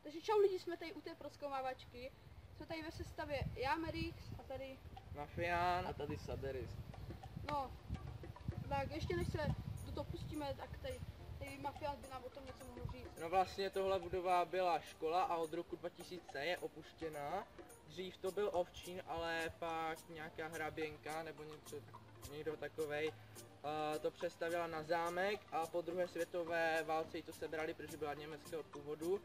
Takže čau lidi, jsme tady u té prozkoumávačky. Jsme tady ve sestavě já, Merix, a tady Mafián a tady Saderis. No, tak ještě než se do toho pustíme, tak tady Mafián by nám o tom něco mohl říct. No vlastně tohle budova byla škola a od roku 2000 je opuštěná. Dřív to byl ovčín, ale pak nějaká hraběnka nebo někdo takovej to přestavila na zámek a po druhé světové válce jí to sebrali, protože byla německého původu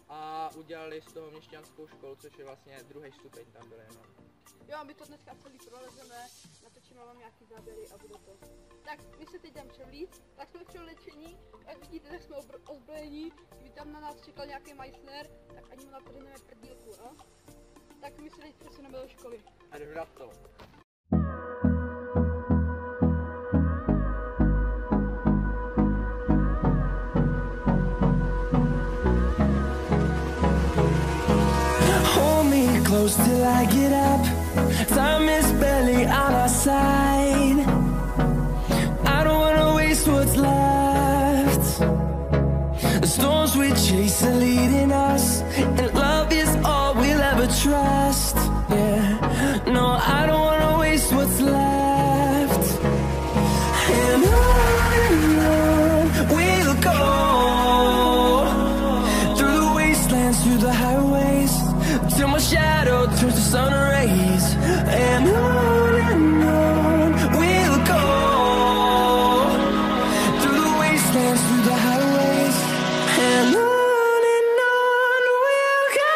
a udělali z toho měšťanskou školu, což je vlastně druhý stupeň tam byl jenom. Jo, a my to dneska celý prolezeme, natočíme vám nějaký záběry a bude to. Tak my se teď jdeme převlít, tak jsme převlečení, jak vidíte, tak jsme ozbrojení, kdyby tam na nás čekal nějaký Meissner, tak ani mu natrhneme prdílku, no? Tak my se teď přesuneme do školy. A jdeme na to. Close till I get up. Time is barely on our side. I don't wanna waste what's left. The storms we chase are leading us, and love is all we'll ever trust. Yeah, no, I don't wanna waste what's left. And on we'll go, through the wastelands, through the highways, till my shadow turns to sun rays. And on we'll go, through the wastelands, through the highways, and on we'll go.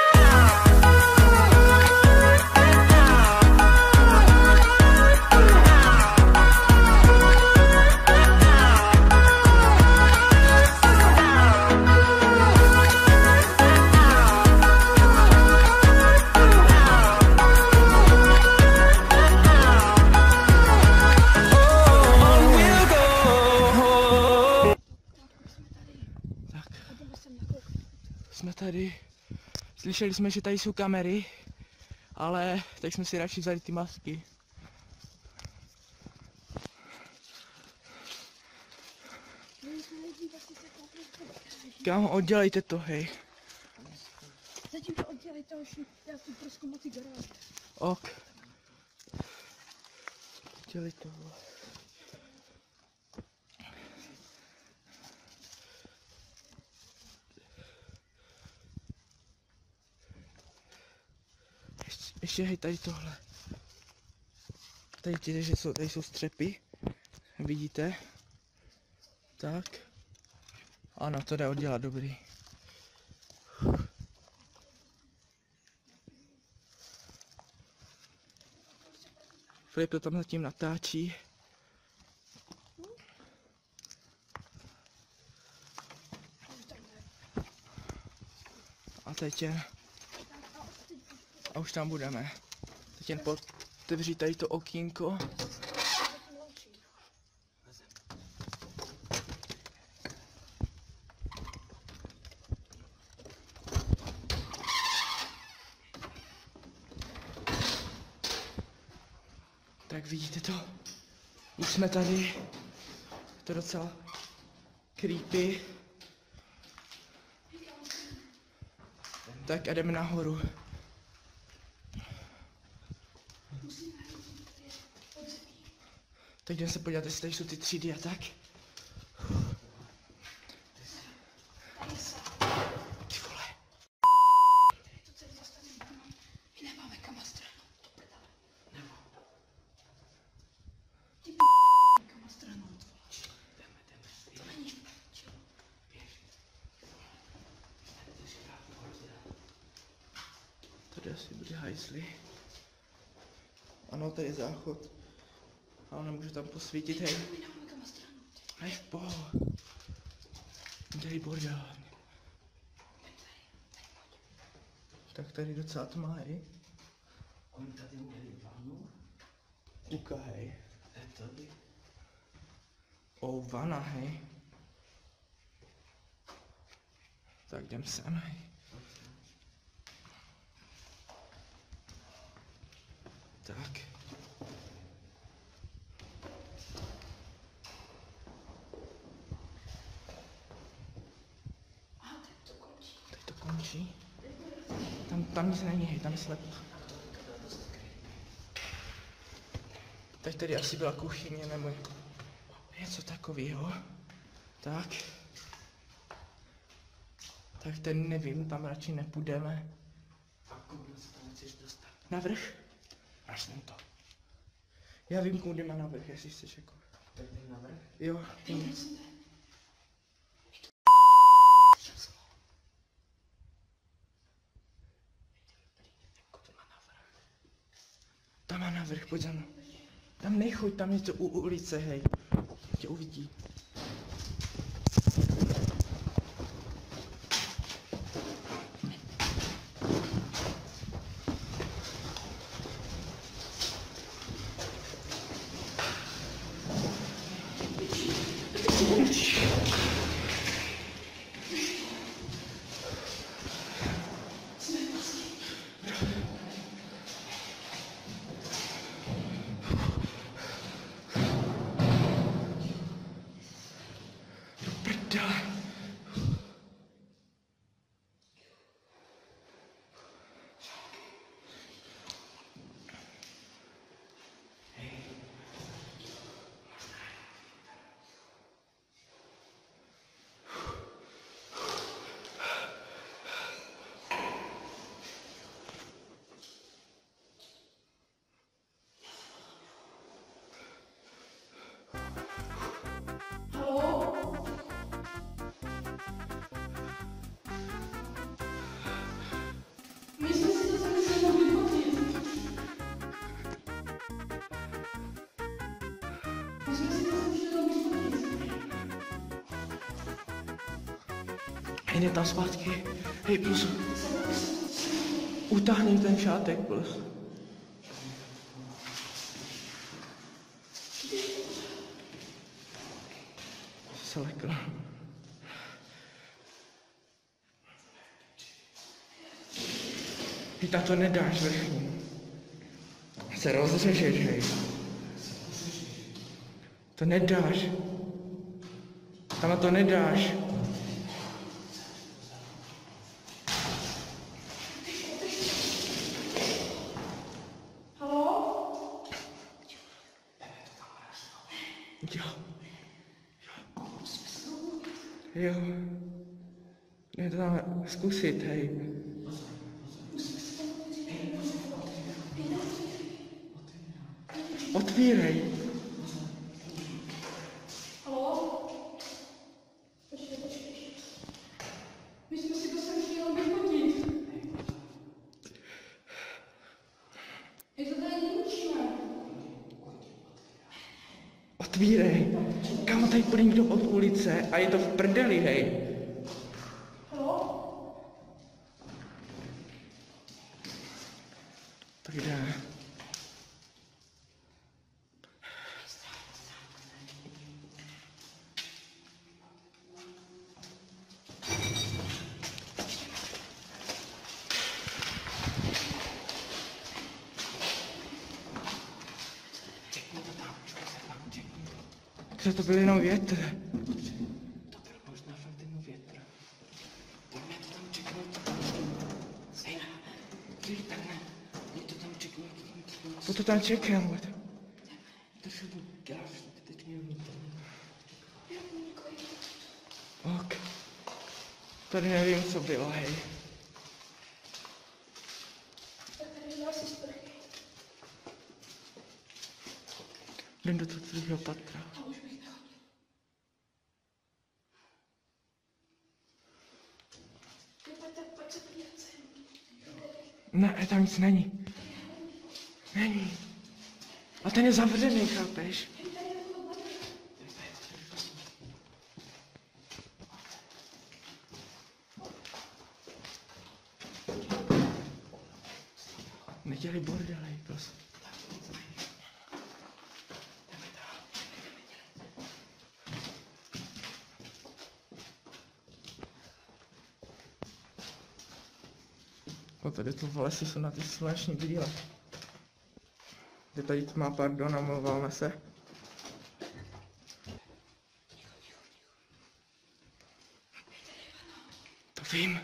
Jsme tady, slyšeli jsme, že tady jsou kamery, ale tak jsme si radši vzali ty masky. Kámo, oddělejte to, hej. Zatím to oddělejte, já si prozkoumám ty garáže. Ok. Oddělej to. Ještě hej, tady tohle. Tady vidíte, že tady jsou střepy. Vidíte? Tak. Ano, to jde oddělat, dobrý. Filip to tam zatím natáčí. A teď jen. A už tam budeme. Teď jen otevřít tady to okýnko. Tak vidíte to? Už jsme tady. Je to docela creepy. Tak a jdeme nahoru. Tak jdeme se podívat, jestli tady jsou ty třídy a tak. Ty vole. To celý zastavíme. My nemáme kam stranu. Nebo. Ty kam stranu. Jdeme. To není. Tady asi bude hajzly. Ano, tady je záchod. Ale nemůžu tam posvítit, hej. Hej, v poho. Tady bordel. Tak tady docela tma, hej. Oni tady měli vanu. Uka, hej. Tady. O, vana, hej. Tak jdem sem, hej. Tak. Aha, tak to končí. Teď to končí. Tam nic není, hej, tam je slepo. Teď tady asi byla kuchyně nebo něco takového. Tak. Tak ten nevím, tam radši nepůjdeme. A kudy se tam chceš dostat? Navrch? Až jsem to. Já vím, kudy má navrch, jestli chceš jako. Tak jdem na vrch. Jo. Tam má navrch, pojď za mnou. Tam nechoď, tam je to u ulice, hej. Tě uvidí. Prdele. Jde tam zpátky. Hej, plus. Utáhni ten šátek, plus. Se lekl. Ty tam to nedáš vrchní. Se rozřežeš, hej. To nedáš. Tam to nedáš. Jo. Je to tam zkusit, hej. Otvírej. My jsme si to sem chtěli vyfotit. My to tady nemučíme. Otvírej. Kámo, tady půjde někdo od ulice a je to v prdeli, hej. Tak jde. To byl jenom větr. To byl možná fakt jenom větr. Pojďme to tam čeknout. Hej, chvíli takhle. Mě to tam čeknout. To tam čekám. Trošku děláš, teď mě umíte. Ok. Tady nevím, co bylo, hej. Jdem do toho tvýho patra. Ne, tam nic není. Není. A ten je zavřený, chápeš? Nedělej bordelej, prosím. Tady to v lese jsou na ty sluneční brýle. Kde tady tma, pardon, omlouváme se. To vím.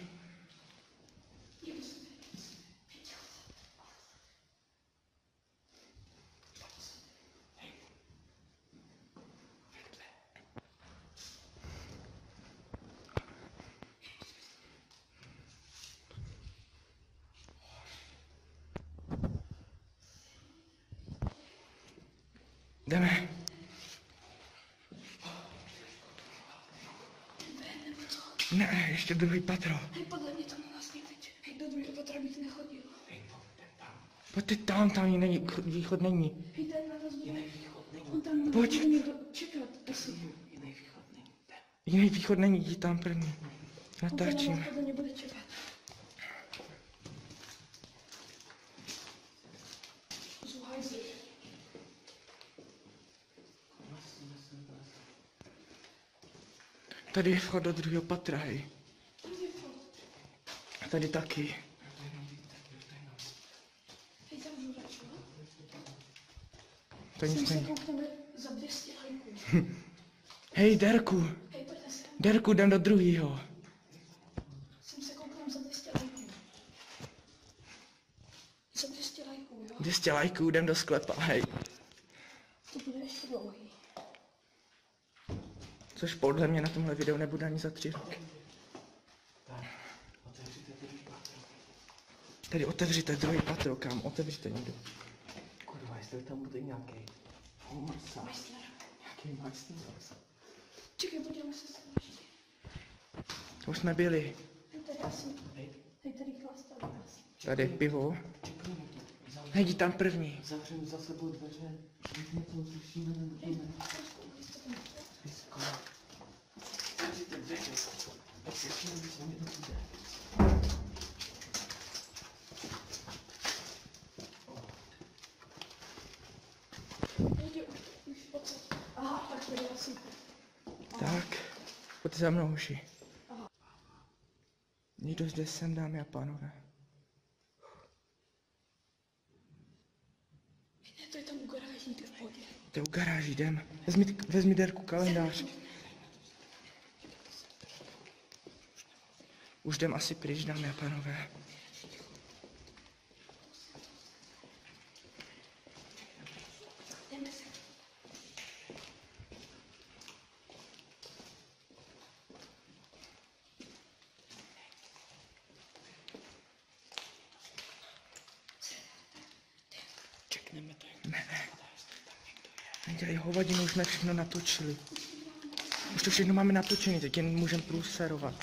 Jdeme. Ne, ještě druhý patro. Hej, podle mě to na nás nejvíc. Hej, do druhého patra bych nechodil. Pojďte tam jiný východ není. Hej, ten na nás bude. On tam Pojď. bude někdo čekat, asi. Jiný východ není, jdi tam první. On tam na Natáčím. nás podle mě bude čekat. Zuhajzli. Tady je vchod do druhého patra, hej. A tady taky. Hej, zavřu radši, no? To Sem nic se není. koukneme za 200 lajků. Hej, Derku. Hej, pojďte sem. Derku, jdem do druhého. Sem se koukneme za 200 lajků. Za 200 lajků, jo? 200 lajků, jdem do sklepa, hej. To bude ještě dlouhý. Což podle mě na tomhle videu nebude ani za 3 roky. Tady otevřete druhý patro, kam? Otevřete někdo. Kurva, jestli tam bude nějaký. Majster. Nějaký majster. Čekaj, podíváme se sem ještě. Už jsme byli. Hej, tady asi. Hej, tady chlasta u nás. Tady je pivo. Hej, jdi tam první. Zavřeme za sebou dveře. Když něco uslyšíme, nebudeme. Zavřete dveře. Ať se všichni s vámi nepůjde. Aha, tak tady asi. Tak, pojďte za mnou, hoši. Někdo zde sem, dámy a pánové. Ne, to je tam u garáží, to je v pohodě. To je u garáží, jdem. Vezmi Derku kalendář. Už jdem asi pryč, dámy a pánové. Jdeme se. Čekneme to. Nedělej hovadinu, už jsme všechno natočili. Už to všechno máme natočené, teď jen můžeme průserovat.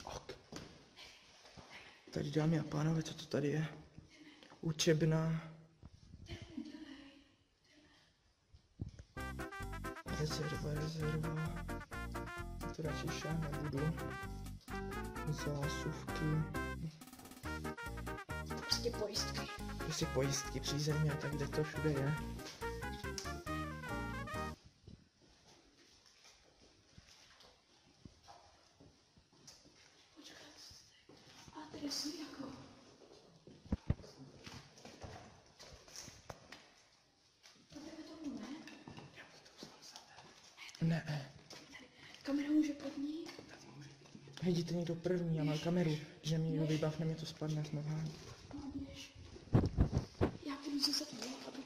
Ok. Tady, dámy a pánové, co to tady je? Učebna. Rezerva. To radši šát nebudu. Zásuvky. Prostě pojistky. Prostě pojistky, přízemí a tak, kde to všude je. A tady jsou jako. To jdeme tomu, ne? Ne. Kamera může pod ní? Hej, jděte někdo první, já mám kameru. Když mě někdo vybavne, mě to spadne z nohání. No, běž. Já budu zase tady, aby...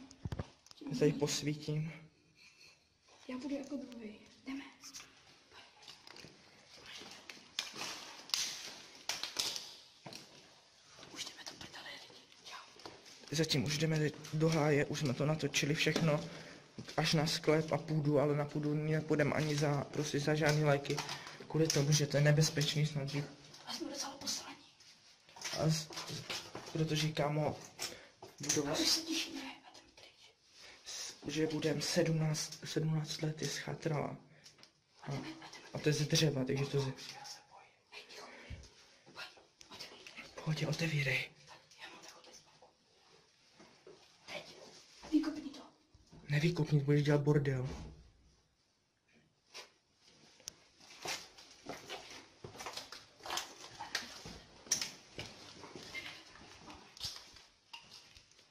Já tady posvítím. Já budu jako druhý. Jdeme. Už jdeme do prdele, lidi. Čau. Zatím už jdeme do háje, už jsme to natočili všechno. Až na sklep a půdu, ale na půdu nepůjdeme ani prostě za žádný lajky. Kvůli tomu, že to je nebezpečný snad. A jsme docela posraní. Protože kámo, budou, A už se těšíme a jdeme pryč. že budeme 17 let je schatrala. A to je ze dřeva, takže to ze... Hej, ticho. Pojď, otevřej. Pojď, otevírej. Já mám takovou bezpalku. Teď. Vykopni to. Nevykopnit, budeš dělat bordel.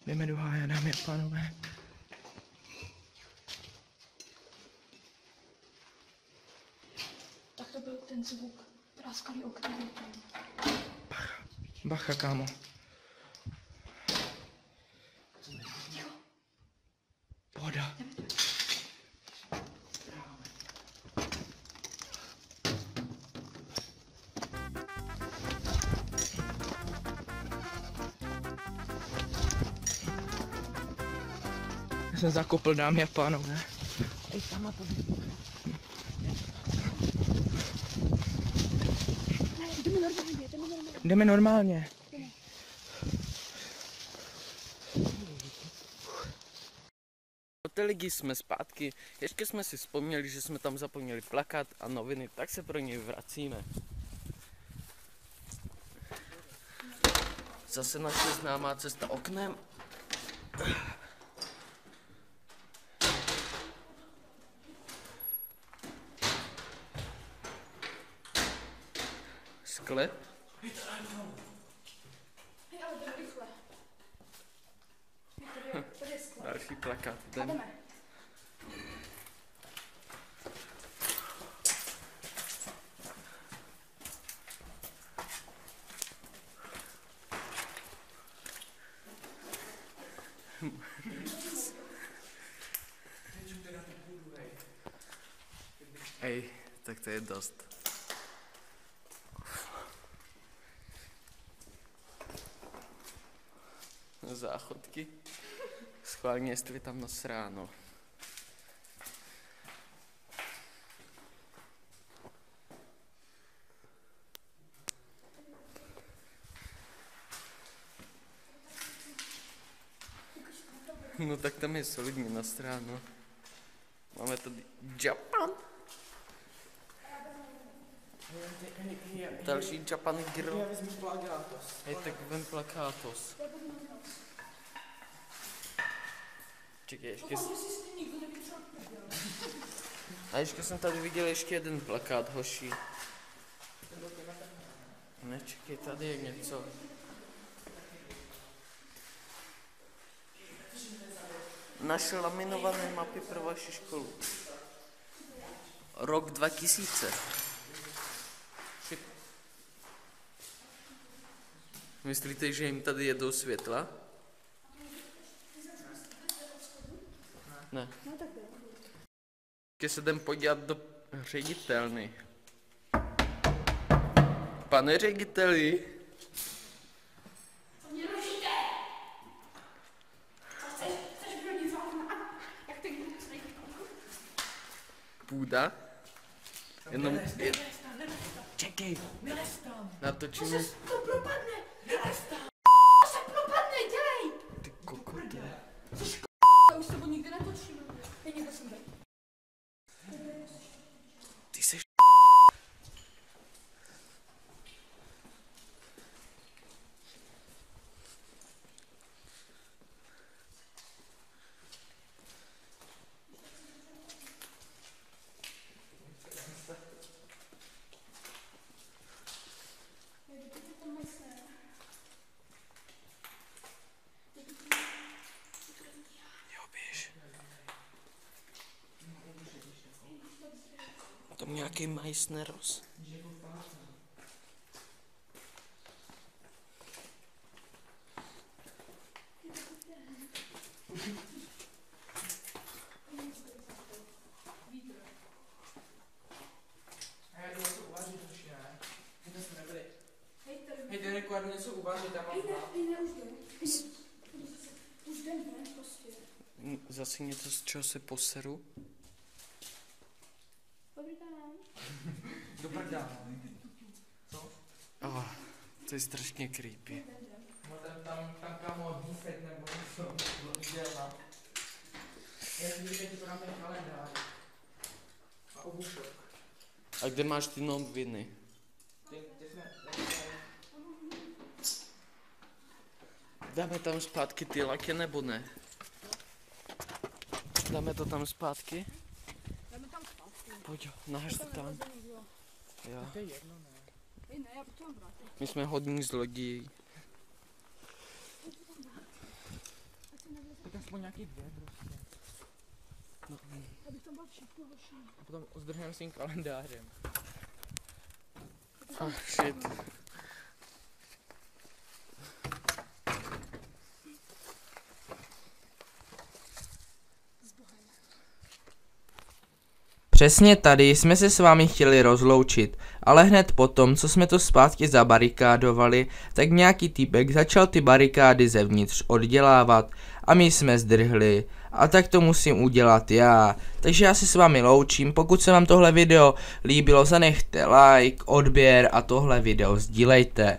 Jdeme do háje, dámy a pánové. Tak to byl ten zvuk. Praskali okna. Bacha, kámo. Ticho. Voda. Já jsem zakopl, dámy a pánové. Ej, tam to jdeme normálně. Od té ligy jsme zpátky, ještě jsme si vzpomněli, že jsme tam zapomněli plakát a noviny, tak se pro něj vracíme. Zase naše známá cesta oknem. Sklep. Další plakát. Ej, tak to je dost. Záchodky. Schválně, jestli tam nasráno. No tak tam je solidně nasráno. Máme tady Japan. Další Japan Girl. Já vezmu plakátos. Hej, tak vem plakátos. Čekaj, ještě... A ještě jsem tady viděl ještě jeden plakát, hoši. Nečekej, tady je něco. Naše laminované mapy pro vaši školu. Rok 2000. Myslíte, že jim tady jedou světla? Ne. Když se jdem podívat do ředitelny. Pane řediteli. Půda? Jenom... Čekej. Natočíme... To propadne! Se propadne, dělej! Ty kokote. Já už s tebou nikdy netočím. Já někdo jsem tady. Ty seš... Tam nějaký Meissneros. Hej, ten rekord něco uvaří, tam mám Už jdem, ne, prostě. Zase něco, z čeho se poseru? Dobrý den. do prdá. Co? Oh, to je strašně creepy. No tam kámo bufet nebo něco, dělá. Já si říkám, že to na ten kalendář. A obušok. A kde máš ty noviny? Dáme tam zpátky ty laky nebo ne? Dáme to tam zpátky? Jdeme tam zpátky. Pojď, nahaž to tam. Jo. To je jedno, ne? Hej, ne, já bych to vrátil. My jsme hodní zloději. Tak aspoň nějaký dvě prostě. No. Abych tam byl všechno hoší. A potom zdrhneme s tím kalendářem. Oh shit. Přesně tady jsme se s vámi chtěli rozloučit ale hned potom, co jsme to zpátky zabarikádovali, tak nějaký týpek začal ty barikády zevnitř oddělávat a my jsme zdrhli. A tak to musím udělat já. Takže já se s vámi loučím, pokud se vám tohle video líbilo, zanechte like, odběr a tohle video sdílejte.